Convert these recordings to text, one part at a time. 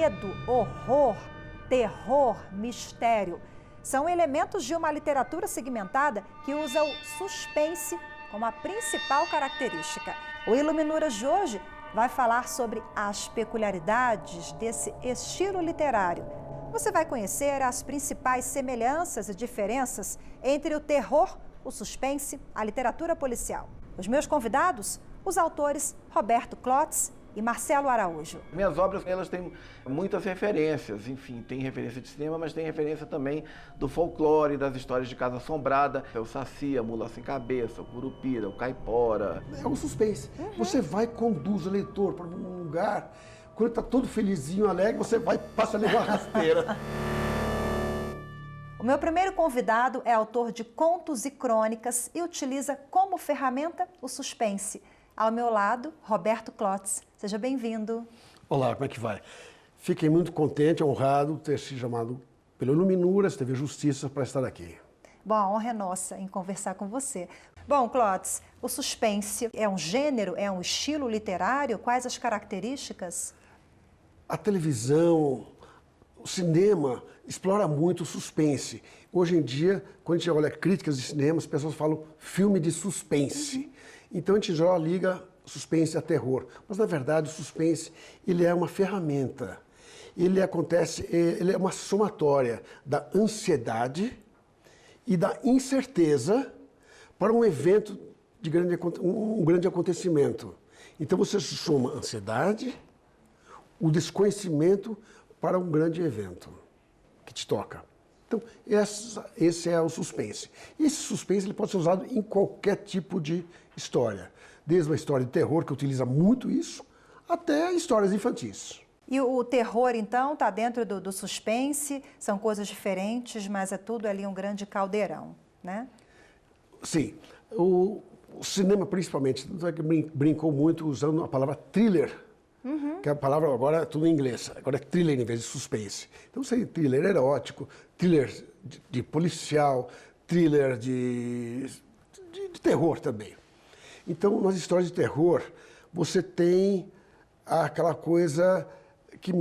Medo, horror, terror, mistério. São elementos de uma literatura segmentada que usa o suspense como a principal característica. O Iluminuras de hoje vai falar sobre as peculiaridades desse estilo literário. Você vai conhecer as principais semelhanças e diferenças entre o terror, o suspense, a literatura policial. Os meus convidados, os autores Roberto Klotz e Marcelo Araújo. Minhas obras, elas têm muitas referências, enfim, tem referência de cinema, mas tem referência também do folclore, das histórias de Casa Assombrada, o Saci, a Mula Sem Cabeça, o Curupira, o Caipora. É um suspense. Você vai, conduz o leitor para um lugar, quando está todo felizinho, alegre, você vai, passa a levar uma rasteira. O meu primeiro convidado é autor de contos e crônicas e utiliza como ferramenta o suspense. Ao meu lado, Roberto Klotz. Seja bem-vindo. Olá, como é que vai? Fiquei muito contente, honrado ter sido chamado pelo Iluminuras, TV Justiça, para estar aqui. Bom, a honra é nossa em conversar com você. Bom, Klotz, o suspense é um gênero, é um estilo literário? Quais as características? A televisão, o cinema explora muito o suspense. Hoje em dia, quando a gente olha críticas de cinema, as pessoas falam filme de suspense. Então a gente já liga suspense a terror. Mas na verdade o suspense, ele é uma ferramenta. Ele é uma somatória da ansiedade e da incerteza para um evento de um grande acontecimento. Então você soma a ansiedade, o desconhecimento para um grande evento que te toca. Então, esse é o suspense. E esse suspense ele pode ser usado em qualquer tipo de história. Desde uma história de terror, que utiliza muito isso, até histórias infantis. E o terror, então, está dentro do suspense, são coisas diferentes, mas é tudo ali um grande caldeirão, né? Sim. O cinema, principalmente, brincou muito usando a palavra thriller. Que a palavra agora é tudo em inglês, agora é thriller em vez de suspense. Então seria thriller erótico, thriller de policial, thriller de terror também. Então nas histórias de terror você tem aquela coisa que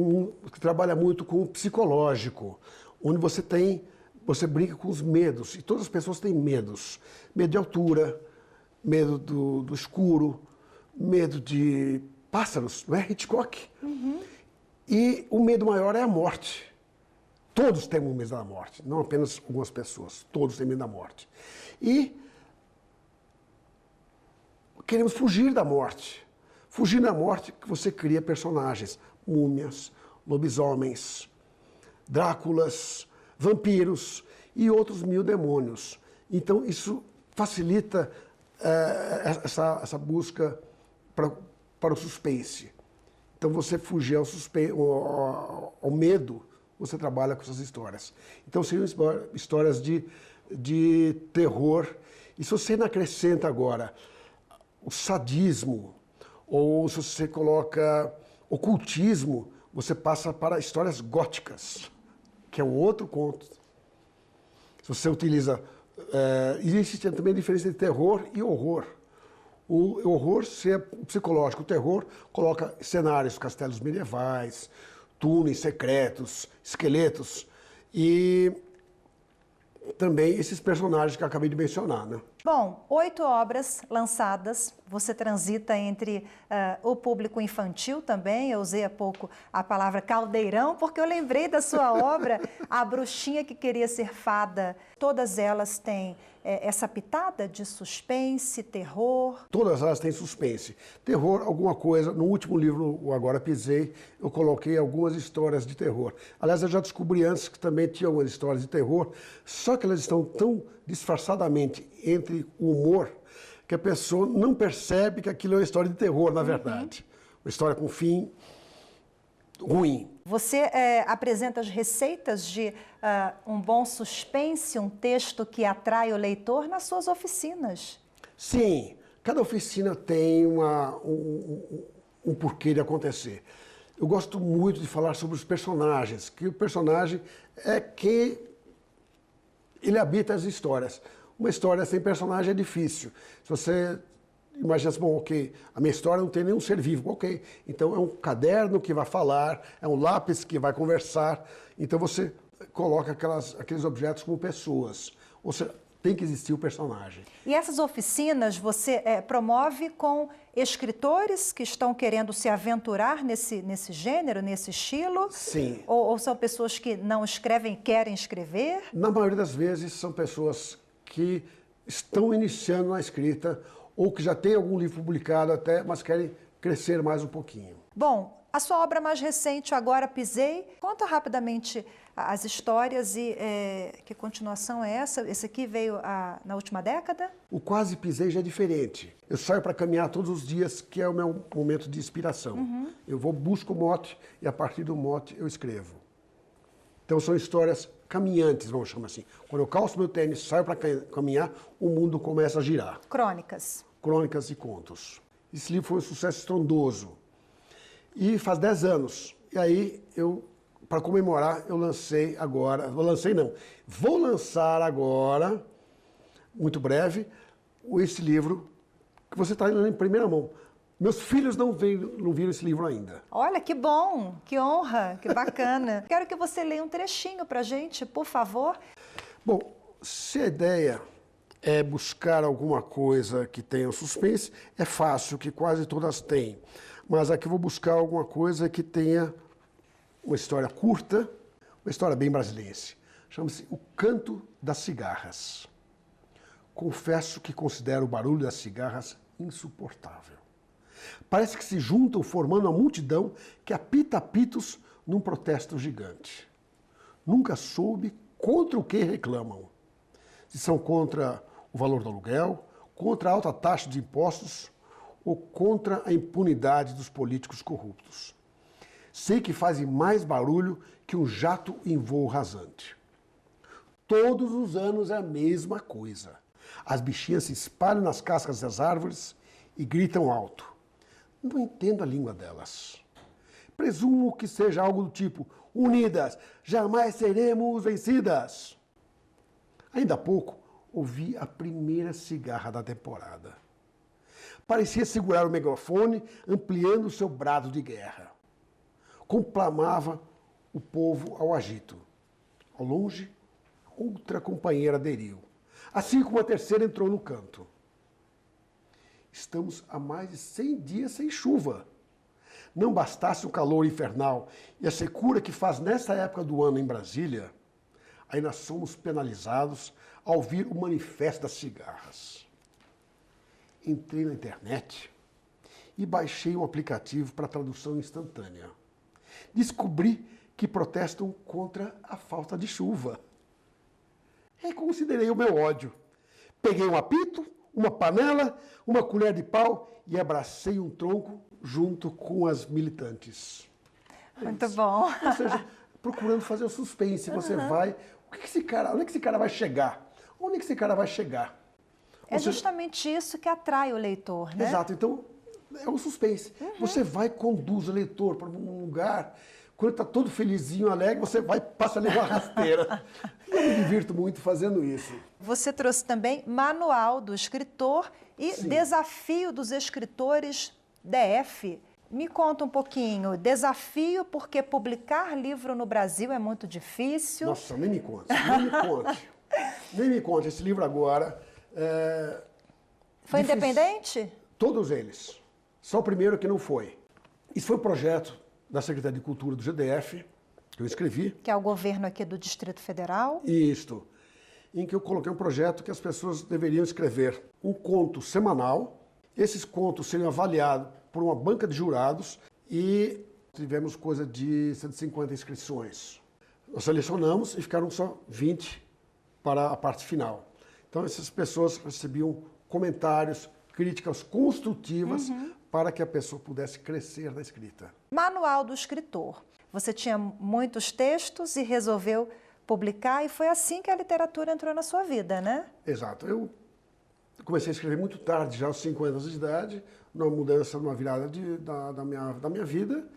trabalha muito com o psicológico, onde você brinca com os medos, e todas as pessoas têm medos. Medo de altura, medo do escuro, medo de pássaros, não é? Hitchcock. E o medo maior é a morte. Todos temos medo da morte, não apenas algumas pessoas. Todos têm medo da morte. E queremos fugir da morte. Fugir da morte que você cria personagens. Múmias, lobisomens, Dráculas, vampiros e outros 1000 demônios. Então isso facilita essa busca para o suspense. Então você fugir ao medo, você trabalha com essas histórias. Então seriam histórias de terror. E se você não acrescenta agora o sadismo, ou se você coloca ocultismo, você passa para histórias góticas, que é um outro conto. Se você utiliza... existe também a diferença entre terror e horror. O horror ser psicológico, o terror coloca cenários, castelos medievais, túneis secretos, esqueletos e também esses personagens que eu acabei de mencionar, né? Bom, 8 obras lançadas, você transita entre o público infantil também, eu usei há pouco a palavra caldeirão, porque eu lembrei da sua obra, A Bruxinha que Queria Ser Fada. Todas elas têm essa pitada de suspense, terror? Todas elas têm suspense. Terror, alguma coisa. No último livro, o Agora Pisei, eu coloquei algumas histórias de terror. Aliás, eu já descobri antes que também tinha algumas histórias de terror, só que elas estão tão disfarçadamente entre o humor que a pessoa não percebe que aquilo é uma história de terror, na verdade. Uma história com fim ruim. Você apresenta as receitas de um bom suspense, um texto que atrai o leitor nas suas oficinas. Sim, cada oficina tem um porquê de acontecer. Eu gosto muito de falar sobre os personagens, que o personagem é quem ele habita as histórias. Uma história sem personagem é difícil. Se você imagina assim, bom, ok, a minha história não tem nenhum ser vivo, ok. Então é um caderno que vai falar, é um lápis que vai conversar. Então você coloca aqueles objetos como pessoas. Ou seja, tem que existir o personagem. E essas oficinas você promove com escritores que estão querendo se aventurar nesse gênero, nesse estilo? Sim. Ou são pessoas que não escrevem e querem escrever? Na maioria das vezes são pessoas que estão iniciando na escrita ou que já têm algum livro publicado até, mas querem crescer mais um pouquinho. Bom, a sua obra mais recente, Agora Pisei, conta rapidamente as histórias e que continuação é essa? Esse aqui veio na última década? O Quase Pisei já é diferente. Eu saio para caminhar todos os dias, que é o meu momento de inspiração. Eu busco o mote e a partir do mote eu escrevo. Então são histórias caminhantes, vamos chamar assim. Quando eu calço meu tênis, saio para caminhar, o mundo começa a girar. Crônicas. Crônicas e contos. Esse livro foi um sucesso estrondoso. E faz 10 anos. E aí, para comemorar, eu lancei agora... Vou lançar agora, muito breve, esse livro que você está lendo em primeira mão. Meus filhos não viram esse livro ainda. Olha, que bom, que honra, que bacana. Quero que você leia um trechinho para a gente, por favor. Bom, se a ideia é buscar alguma coisa que tenha suspense, é fácil, que quase todas têm. Mas aqui eu vou buscar alguma coisa que tenha uma história curta, uma história bem brasileira. Chama-se O Canto das Cigarras. Confesso que considero o barulho das cigarras insuportável. Parece que se juntam formando uma multidão que apita apitos num protesto gigante. Nunca soube contra o que reclamam. Se são contra o valor do aluguel, contra a alta taxa de impostos ou contra a impunidade dos políticos corruptos. Sei que fazem mais barulho que um jato em voo rasante. Todos os anos é a mesma coisa. As bichinhas se espalham nas cascas das árvores e gritam alto. Não entendo a língua delas. Presumo que seja algo do tipo: unidas, jamais seremos vencidas. Ainda há pouco, ouvi a primeira cigarra da temporada. Parecia segurar o megafone, ampliando seu brado de guerra. Conclamava o povo ao agito. Ao longe, outra companheira aderiu. Assim como a terceira entrou no canto. Estamos há mais de 100 dias sem chuva. Não bastasse o calor infernal e a secura que faz nesta época do ano em Brasília, ainda somos penalizados ao ouvir o manifesto das cigarras. Entrei na internet e baixei um aplicativo para tradução instantânea. Descobri que protestam contra a falta de chuva. Reconsiderei o meu ódio. Peguei um apito, uma panela, uma colher de pau e abracei um tronco junto com as militantes. Muito bom. Ou seja, procurando fazer o suspense. Você vai... onde é que esse cara vai chegar? Onde é que esse cara vai chegar? É justamente isso que atrai o leitor, né? Exato. Então, é um suspense. Você vai, conduz o leitor para um lugar... Quando está todo felizinho, alegre, você vai passa a levar rasteira. Eu me divirto muito fazendo isso. Você trouxe também Manual do Escritor e Sim. Desafio dos Escritores DF. Me conta um pouquinho. Desafio porque publicar livro no Brasil é muito difícil. Nossa, nem me conte, nem me conte. Nem me conte, esse livro agora... Foi difícil. independente? Todos eles. Só o primeiro que não foi. Isso foi um projeto da Secretaria de Cultura do GDF, que eu escrevi. Que é o governo aqui do Distrito Federal. Isto. Em que eu coloquei um projeto que as pessoas deveriam escrever um conto semanal. Esses contos seriam avaliados por uma banca de jurados e tivemos coisa de 150 inscrições. Nós selecionamos e ficaram só 20 para a parte final. Então essas pessoas recebiam comentários, críticas construtivas para que a pessoa pudesse crescer na escrita. Manual do Escritor. Você tinha muitos textos e resolveu publicar, e foi assim que a literatura entrou na sua vida, né? Exato. Eu comecei a escrever muito tarde, já aos 5 anos de idade, numa mudança, numa virada da minha vida.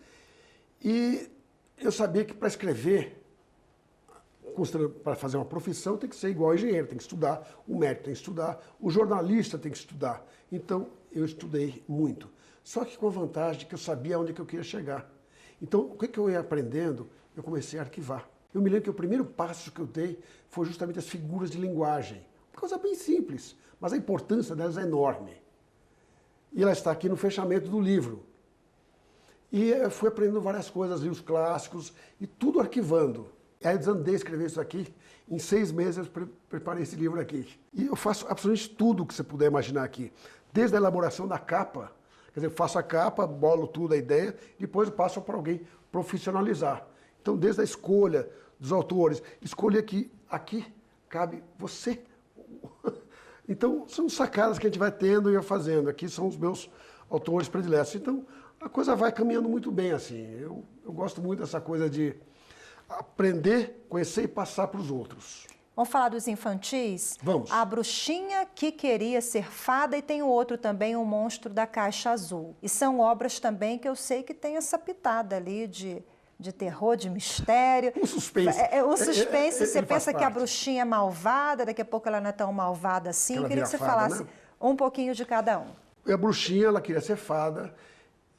E eu sabia que para escrever, para fazer uma profissão, tem que ser igual ao engenheiro, tem que estudar, o médico tem que estudar, o jornalista tem que estudar. Então, eu estudei muito. Só que com a vantagem de que eu sabia onde que eu queria chegar. Então, o que eu ia aprendendo, eu comecei a arquivar. Eu me lembro que o primeiro passo que eu dei foi justamente as figuras de linguagem. Uma coisa bem simples, mas a importância delas é enorme. E ela está aqui no fechamento do livro. E eu fui aprendendo várias coisas, li os clássicos e tudo arquivando. Aí eu desandei a escrever isso aqui. Em 6 meses eu preparei esse livro aqui. E eu faço absolutamente tudo que você puder imaginar aqui. Desde a elaboração da capa. Quer dizer, eu faço a capa, bolo tudo, a ideia, depois eu passo para alguém profissionalizar. Então, desde a escolha dos autores, escolher aqui cabe você. Então, são sacadas que a gente vai tendo e vai fazendo. Aqui são os meus autores prediletos. Então, a coisa vai caminhando muito bem, assim. Eu gosto muito dessa coisa de aprender, conhecer e passar para os outros. Vamos falar dos infantis? Vamos. A Bruxinha que Queria Ser Fada e tem o outro também, O Monstro da Caixa Azul. E são obras também que eu sei que tem essa pitada ali de terror, de mistério. Um suspense. O suspense, você pensa que a parte. bruxinha é malvada, daqui a pouco ela não é tão malvada assim. Ela Queria que vira você fada, falasse né? um pouquinho de cada um. E a bruxinha, ela queria ser fada,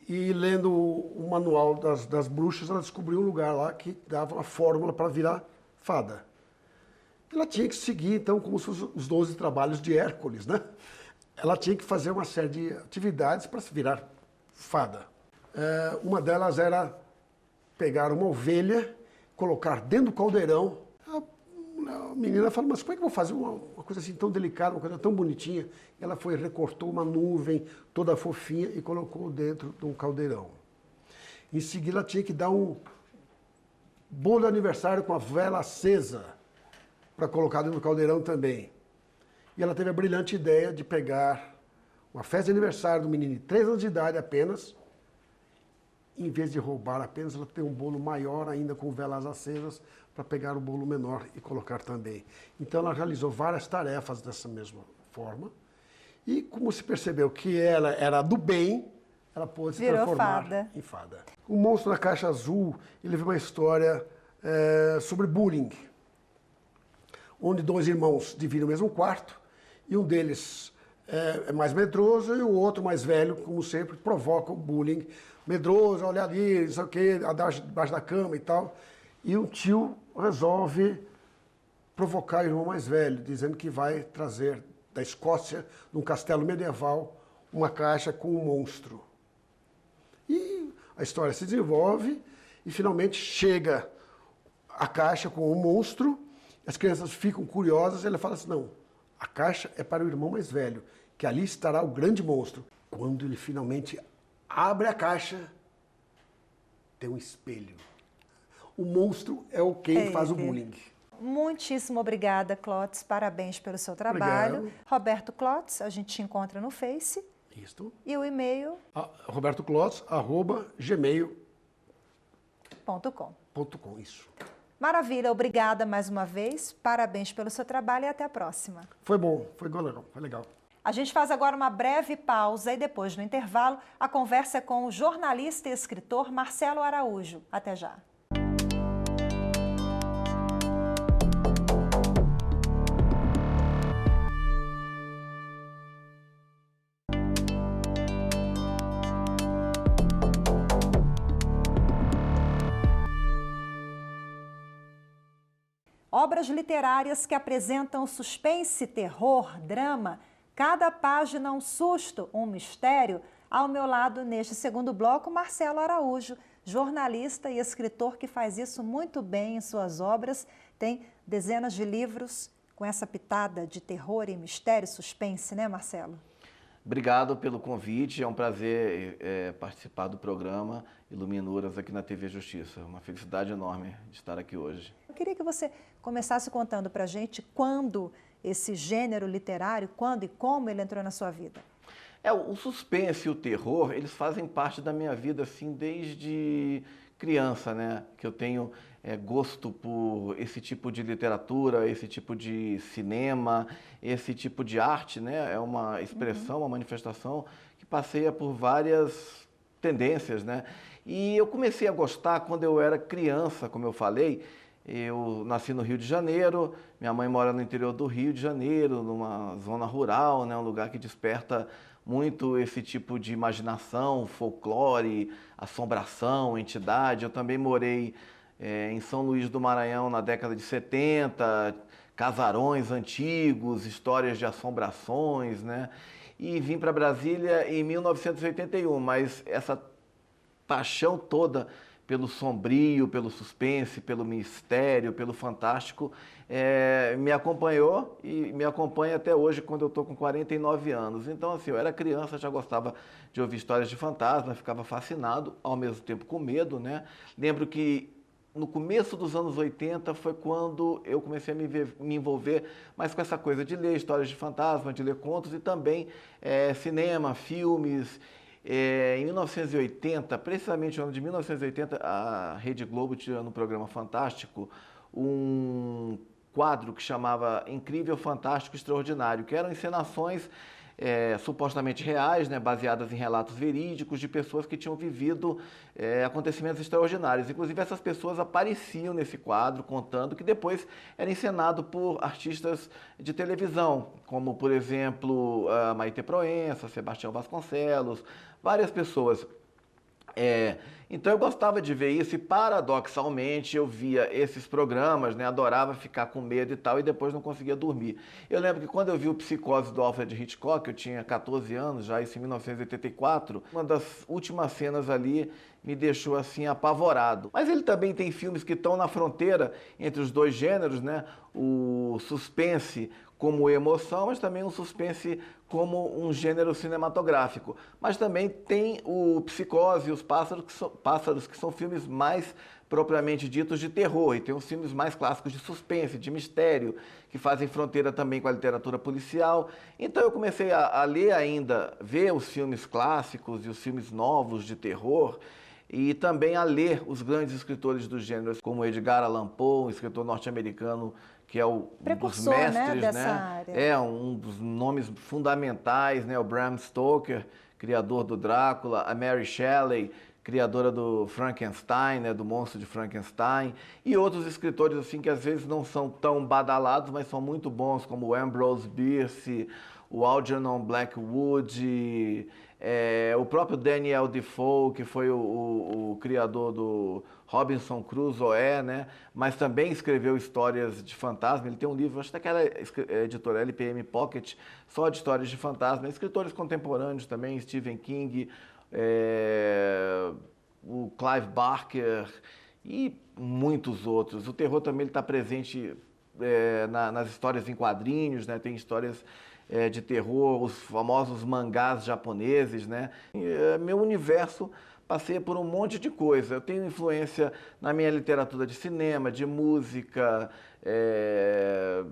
e lendo o manual das bruxas, ela descobriu um lugar lá que dava uma fórmula para virar fada. Ela tinha que seguir, então, como se fossem os 12 trabalhos de Hércules, né? Ela tinha que fazer uma série de atividades para se virar fada. Uma delas era pegar uma ovelha, colocar dentro do caldeirão. A menina fala, mas como é que eu vou fazer uma coisa assim tão delicada, uma coisa tão bonitinha? Ela foi, recortou uma nuvem toda fofinha e colocou dentro de um caldeirão. Em seguida, ela tinha que dar um bolo de aniversário com a vela acesa para colocar dentro do caldeirão também. E ela teve a brilhante ideia de pegar uma festa de aniversário do menino de 3 anos de idade apenas, em vez de roubar apenas, ela tem um bolo maior ainda com velas acesas para pegar o bolo menor e colocar também. Então ela realizou várias tarefas dessa mesma forma. E como se percebeu que ela era do bem, ela pôde se transformar em fada. O Monstro da Caixa Azul, ele vive uma história sobre bullying, onde 2 irmãos dividem o mesmo quarto e um deles é mais medroso e o outro mais velho, como sempre, provoca o bullying. Medroso, olha ali, não sei o quê, debaixo da cama e tal. E um tio resolve provocar o irmão mais velho, dizendo que vai trazer da Escócia, num castelo medieval, uma caixa com um monstro. E a história se desenvolve e finalmente chega a caixa com um monstro, as crianças ficam curiosas e ele fala assim, não, a caixa é para o irmão mais velho, que ali estará o grande monstro. Quando ele finalmente abre a caixa, tem um espelho. O monstro é quem faz o bullying. Muitíssimo obrigada, Clotes. Parabéns pelo seu trabalho. Obrigado. Roberto Clotes, a gente te encontra no Face. Isto. E o e-mail robertoclotes@gmail.com. Isso. Maravilha, obrigada mais uma vez. Parabéns pelo seu trabalho e até a próxima. Foi bom, foi legal. A gente faz agora uma breve pausa e depois, no intervalo, a conversa é com o jornalista e escritor Marcelo Araújo. Até já. Obras literárias que apresentam suspense, terror, drama, cada página um susto, um mistério. Ao meu lado, neste segundo bloco, Marcelo Araújo, jornalista e escritor que faz isso muito bem em suas obras. Tem dezenas de livros com essa pitada de terror e mistério, suspense, né, Marcelo? Obrigado pelo convite, é um prazer participar do programa Iluminuras aqui na TV Justiça. Uma felicidade enorme de estar aqui hoje. Eu queria que você começasse contando para a gente quando esse gênero literário, quando e como ele entrou na sua vida. O suspense e o terror, eles fazem parte da minha vida assim desde criança, né? Que eu tenho gosto por esse tipo de literatura, esse tipo de cinema, esse tipo de arte, né? É uma expressão, uma manifestação que passeia por várias tendências, né? E eu comecei a gostar quando eu era criança, como eu falei. Eu nasci no Rio de Janeiro, minha mãe mora no interior do Rio de Janeiro, numa zona rural, né? Um lugar que desperta muito esse tipo de imaginação, folclore, assombração, entidade. Eu também morei em São Luís do Maranhão na década de 70, casarões antigos, histórias de assombrações, né? E vim para Brasília em 1981, mas essa paixão toda pelo sombrio, pelo suspense, pelo mistério, pelo fantástico, me acompanhou e me acompanha até hoje, quando eu estou com 49 anos. Então, assim, eu era criança, já gostava de ouvir histórias de fantasma, ficava fascinado, ao mesmo tempo com medo, né? Lembro que no começo dos anos 80 foi quando eu comecei a me envolver mais com essa coisa de ler histórias de fantasma, de ler contos e também cinema, filmes. Em 1980, precisamente no ano de 1980, a Rede Globo tinha no programa Fantástico um quadro que chamava Incrível, Fantástico, Extraordinário, que eram encenações supostamente reais, né, baseadas em relatos verídicos de pessoas que tinham vivido acontecimentos extraordinários. Inclusive, essas pessoas apareciam nesse quadro, contando, que depois era encenado por artistas de televisão, como, por exemplo, Maite Proença, Sebastião Vasconcelos, várias pessoas. Então eu gostava de ver isso e, paradoxalmente, eu via esses programas, né, adorava ficar com medo e tal, e depois não conseguia dormir. Eu lembro que quando eu vi o Psicose do Alfred Hitchcock, eu tinha 14 anos, já isso em 1984, uma das últimas cenas ali me deixou assim apavorado. Mas ele também tem filmes que estão na fronteira entre os dois gêneros, né? O suspense como emoção, mas também um suspense como um gênero cinematográfico. Mas também tem o Psicose e os Pássaros, que são filmes mais propriamente ditos de terror, e tem os filmes mais clássicos de suspense, de mistério, que fazem fronteira também com a literatura policial. Então eu comecei a ler ainda, ver os filmes clássicos e os filmes novos de terror, e também a ler os grandes escritores dos gêneros, como Edgar Allan Poe, um escritor norte-americano que é um dos mestres, né, dessa área. Um dos nomes fundamentais, né, o Bram Stoker, criador do Drácula, a Mary Shelley, criadora do Frankenstein, né, do Monstro de Frankenstein, e outros escritores assim que às vezes não são tão badalados, mas são muito bons, como o Ambrose Bierce, o Algernon Blackwood, o próprio Daniel Defoe, que foi o criador do Robinson Crusoe, né? Mas também escreveu histórias de fantasma. Ele tem um livro, acho que aquela editora LPM Pocket, só de histórias de fantasma. Escritores contemporâneos também, Stephen King, o Clive Barker e muitos outros. O terror também está presente nas histórias em quadrinhos, né? Tem histórias de terror, os famosos mangás japoneses, né? Meu universo passeia por um monte de coisa. Eu tenho influência na minha literatura de cinema, de música,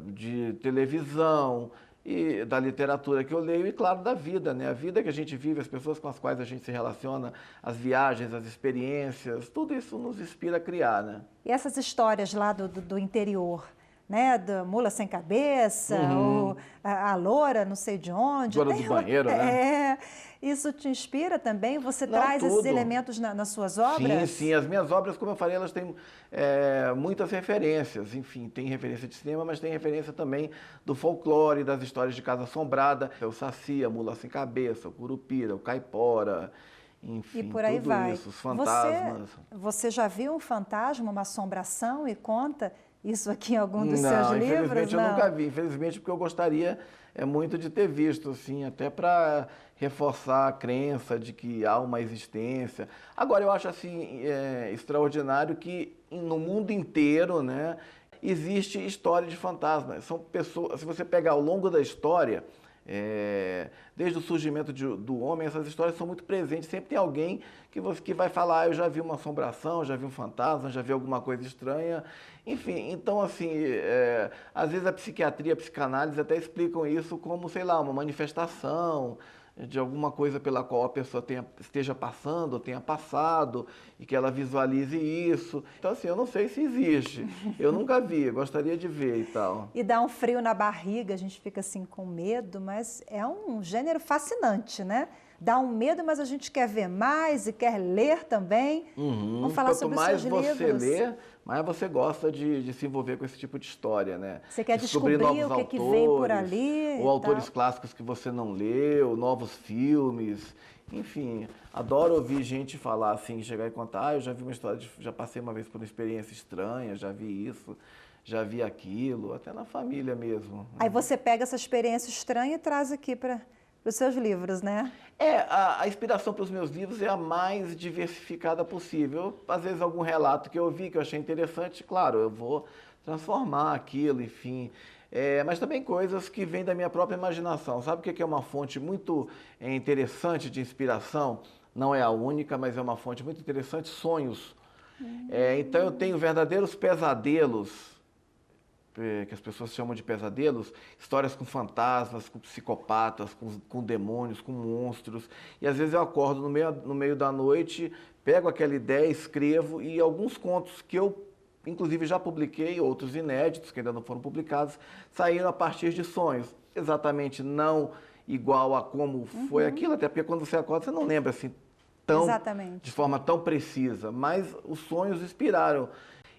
de televisão, e da literatura que eu leio e, claro, da vida, né? A vida que a gente vive, as pessoas com as quais a gente se relaciona, as viagens, as experiências, tudo isso nos inspira a criar, né? E essas histórias lá do interior, né, da Mula Sem Cabeça, ou a Loura, não sei de onde. Loura do banheiro, né? Isso te inspira também? Você Não, traz tudo. esses elementos nas suas obras? Sim, sim. As minhas obras, como eu falei, elas têm muitas referências. Enfim, tem referência de cinema, mas tem referência também do folclore, das histórias de Casa Assombrada. O Saci, a Mula Sem Cabeça, o Curupira, o Caipora, enfim, e por aí tudo vai. isso, os fantasmas. Você já viu um fantasma, uma assombração, e conta isso aqui em algum dos seus livros? Infelizmente eu nunca vi. Infelizmente, porque eu gostaria muito de ter visto, assim, até para reforçar a crença de que há uma existência. Agora, eu acho assim extraordinário que no mundo inteiro, né, existe história de fantasmas. São pessoas, se você pegar ao longo da história, desde o surgimento do homem, essas histórias são muito presentes. Sempre tem alguém que vai falar, eu já vi uma assombração, já vi um fantasma, já vi alguma coisa estranha. Enfim, então assim, às vezes a psiquiatria, a psicanálise até explicam isso como, sei lá, uma manifestação de alguma coisa pela qual a pessoa esteja passando, ou tenha passado, e que ela visualize isso. Então, assim, eu não sei se existe. Eu nunca vi, eu gostaria de ver e tal. E dá um frio na barriga, a gente fica assim com medo, mas é um gênero fascinante, né? Dá um medo, mas a gente quer ver mais e quer ler também. Vamos falar sobre os seus livros. Quanto mais você lê, mas você gosta de se envolver com esse tipo de história, né? Você quer descobrir novos o que vem por ali. ou autores clássicos que você não leu, novos filmes, enfim. Adoro ouvir gente falar assim, chegar e contar, eu já vi uma história, já passei uma vez por uma experiência estranha, já vi isso, já vi aquilo, até na família mesmo. Aí você pega essa experiência estranha e traz aqui para os seus livros, né? A inspiração para os meus livros é a mais diversificada possível. Às vezes algum relato que eu vi, que eu achei interessante, claro, eu vou transformar aquilo, enfim. Mas também coisas que vêm da minha própria imaginação. Sabe o que é uma fonte muito interessante de inspiração? Não é a única, mas é uma fonte muito interessante, sonhos. Então eu tenho verdadeiros pesadelos, que as pessoas chamam de pesadelos, histórias com fantasmas, com psicopatas, com demônios, com monstros. E às vezes eu acordo no meio da noite, pego aquela ideia, escrevo, e alguns contos que eu, inclusive, já publiquei, outros inéditos, que ainda não foram publicados, saíram a partir de sonhos. Exatamente não igual a como foi aquilo, até porque quando você acorda, você não lembra assim de forma tão precisa, mas os sonhos inspiraram.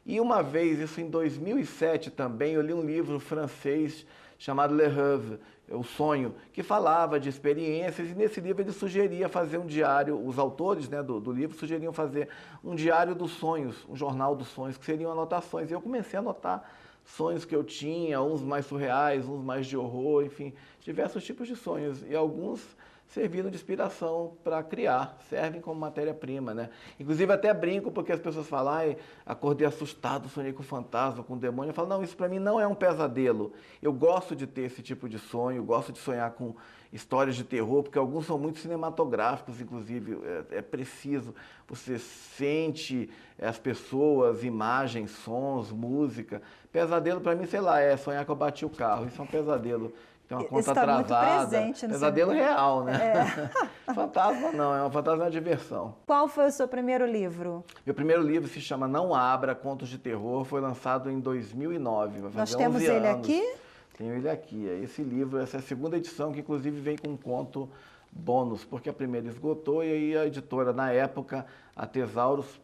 E uma vez, isso em 2007 também, eu li um livro francês chamado Le Rêve, O Sonho, que falava de experiências, e nesse livro ele sugeria fazer um diário, os autores, né, do livro sugeriam fazer um diário dos sonhos, um jornal dos sonhos, que seriam anotações. E eu comecei a anotar sonhos que eu tinha, uns mais surreais, uns mais de horror, enfim, diversos tipos de sonhos, e alguns serviram de inspiração para criar, servem como matéria-prima, né? Inclusive até brinco porque as pessoas falam, ai, acordei assustado, sonhei com fantasma, com demônio. Eu falo, não, isso para mim não é um pesadelo. Eu gosto de ter esse tipo de sonho, gosto de sonhar com histórias de terror, porque alguns são muito cinematográficos, inclusive, é preciso. Você sente as pessoas, imagens, sons, música. Pesadelo para mim, sei lá, é sonhar que eu bati o carro, isso é um pesadelo. Tem uma conta atrasada, muito presente no pesadelo real, né? Fantasma não, é uma fantasma de diversão. Qual foi o seu primeiro livro? Meu primeiro livro se chama Não Abra, Contos de Terror, foi lançado em 2009, vai fazer Nós temos 11 ele anos. aqui? Tenho ele aqui, esse livro, essa é a segunda edição, que inclusive vem com um conto bônus, porque a primeira esgotou e aí a editora, na época, a Tesauros,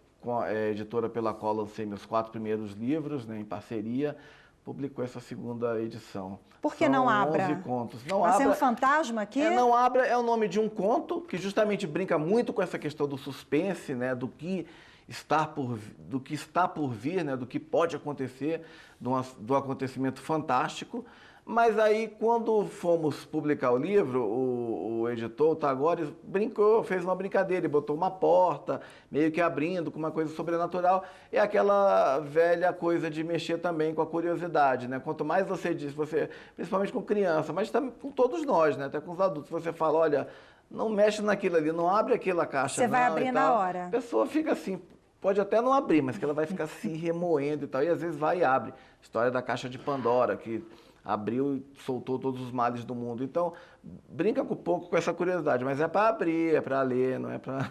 editora pela qual lancei meus 4 primeiros livros, né, em parceria, publicou essa segunda edição. Por que Não Abra? 11 contos. Não Vai ser Abra, um fantasma aqui? Não Abra é o nome de um conto que justamente brinca muito com essa questão do suspense, né, do que está por vir, né, do que pode acontecer, do acontecimento fantástico. Mas aí, quando fomos publicar o livro, o editor, o Tagore, brincou, fez uma brincadeira, ele botou uma porta, meio que abrindo, com uma coisa sobrenatural. É aquela velha coisa de mexer também com a curiosidade, né? Quanto mais você diz, principalmente com criança, mas também com todos nós, né? Até com os adultos, você fala, olha, não mexe naquilo ali, não abre aquela caixa, você vai abrir na hora. A pessoa fica assim, pode até não abrir, mas que ela vai ficar se remoendo e tal, e às vezes vai e abre. História da caixa de Pandora, que abriu e soltou todos os males do mundo. Então, brinca um pouco com essa curiosidade, mas é para abrir, é para ler, não é para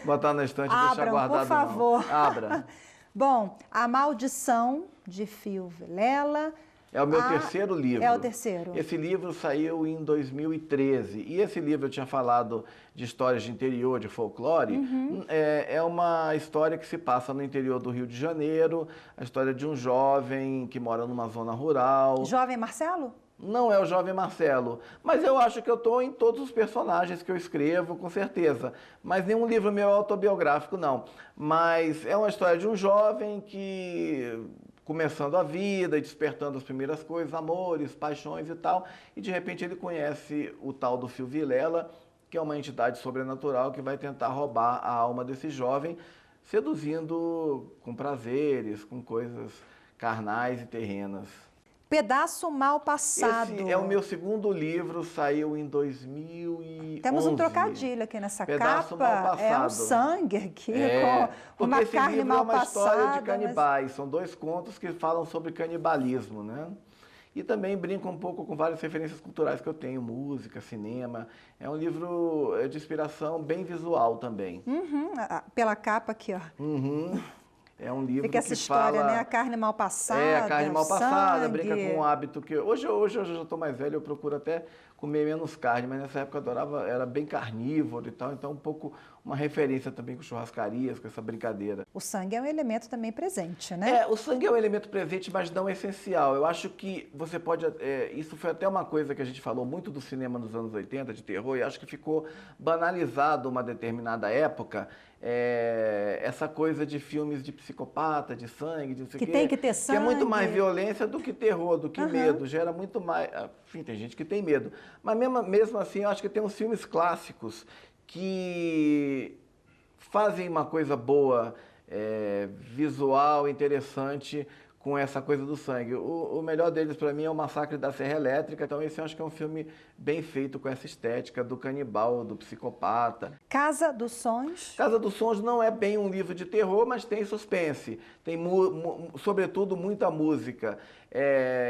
botar na estante e deixar guardado, por favor. Não. Abra. Bom, A Maldição, de Phil Vilela. É o meu terceiro livro. É o terceiro. Esse livro saiu em 2013. E esse livro, eu tinha falado de histórias de interior, de folclore. É uma história que se passa no interior do Rio de Janeiro. A história de um jovem que mora numa zona rural. Jovem Marcelo? Não é o jovem Marcelo, mas eu acho que eu estou em todos os personagens que eu escrevo, com certeza. Mas nenhum livro meu é autobiográfico, não. Mas é uma história de um jovem que, começando a vida e despertando as primeiras coisas, amores, paixões e tal, e de repente ele conhece o tal do Phil Vilela, que é uma entidade sobrenatural que vai tentar roubar a alma desse jovem, seduzindo com prazeres, com coisas carnais e terrenas. Pedaço Mal Passado. Esse é o meu segundo livro, saiu em 2011. Temos um trocadilho aqui nessa Pedaço capa. Mal Passado. É um sangue aqui, com uma esse carne livro mal é uma passada. história de canibais. São 2 contos que falam sobre canibalismo, né? E também brinca um pouco com várias referências culturais que eu tenho, música, cinema. É um livro de inspiração bem visual também. Pela capa aqui, ó. É um livro Fica essa história, fala... né? A carne mal passada. A carne mal passada, sangue. brinca com um hábito que... Hoje eu já estou mais velho, eu procuro até comer menos carne, mas nessa época eu adorava, era bem carnívoro e tal, então um uma referência também com churrascarias, com essa brincadeira. O sangue é um elemento também presente, né? O sangue é um elemento presente, mas não essencial. Eu acho que você pode... isso foi até uma coisa que a gente falou muito do cinema nos anos 80, de terror, e acho que ficou banalizado uma determinada época, essa coisa de filmes de psicopata, de sangue, de não sei o quê. Que tem que ter sangue. Que é muito mais violência do que terror, do que medo. Gera muito mais... Enfim, tem gente que tem medo. Mas mesmo assim, eu acho que tem uns filmes clássicos que fazem uma coisa boa, visual, interessante, com essa coisa do sangue. O melhor deles, para mim, é o Massacre da Serra Elétrica. Então, esse eu acho que é um filme bem feito com essa estética do canibal, do psicopata. Casa dos Sonhos. Casa dos Sonhos não é bem um livro de terror, mas tem suspense. Tem, sobretudo, muita música.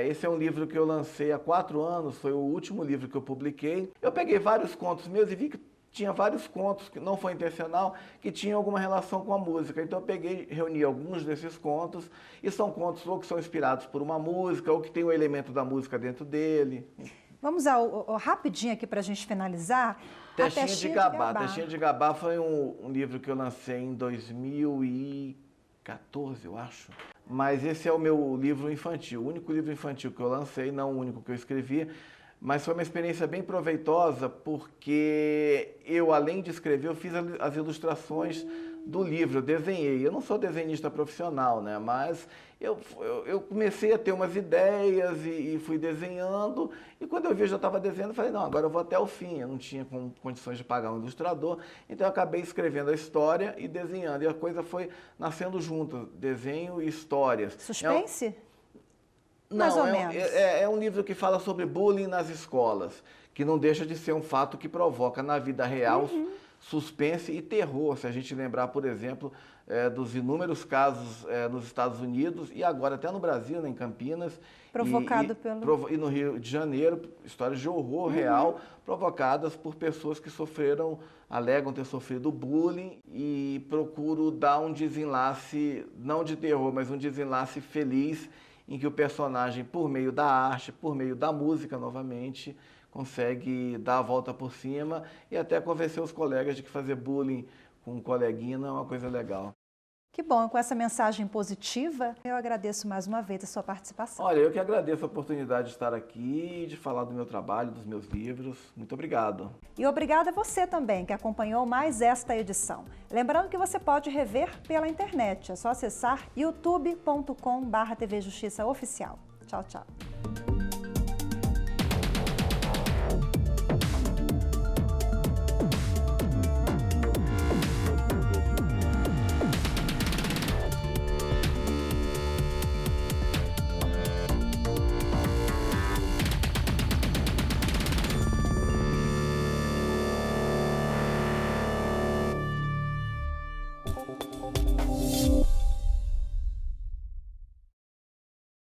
Esse é um livro que eu lancei há 4 anos, foi o último livro que eu publiquei. Eu peguei vários contos meus e vi que tinha vários contos, que não foi intencional, que tinham alguma relação com a música. Então eu reuni alguns desses contos, e são contos ou que são inspirados por uma música, ou que tem um elemento da música dentro dele. Vamos rapidinho aqui para a gente finalizar. Testinha de Gabá. Testinha de Gabá foi um livro que eu lancei em 2014, eu acho. Mas esse é o meu livro infantil, o único livro infantil que eu lancei, não o único que eu escrevi. Mas foi uma experiência bem proveitosa, porque eu, além de escrever, eu fiz as ilustrações do livro, eu desenhei. Eu não sou desenhista profissional, né? Mas eu comecei a ter umas ideias e fui desenhando. E quando eu vi, eu já estava desenhando, falei, não, agora eu vou até o fim. Eu não tinha condições de pagar um ilustrador, então eu acabei escrevendo a história e desenhando. E a coisa foi nascendo junto, desenho e histórias. Suspense? Não, é um livro que fala sobre bullying nas escolas, que não deixa de ser um fato que provoca na vida real suspense e terror. Se a gente lembrar, por exemplo, dos inúmeros casos nos Estados Unidos e agora até no Brasil, né, em Campinas. Provocado e no Rio de Janeiro, histórias de horror real provocadas por pessoas que alegam ter sofrido bullying, e procuro dar um desenlace, não de terror, mas um desenlace feliz, em que o personagem, por meio da arte, por meio da música, novamente, consegue dar a volta por cima e até convencer os colegas de que fazer bullying com um coleguinha não é uma coisa legal. Que bom, com essa mensagem positiva, eu agradeço mais uma vez a sua participação. Olha, eu que agradeço a oportunidade de estar aqui, de falar do meu trabalho, dos meus livros. Muito obrigado. E obrigada a você também, que acompanhou mais esta edição. Lembrando que você pode rever pela internet, é só acessar youtube.com/TV Justiça Oficial. Tchau, tchau.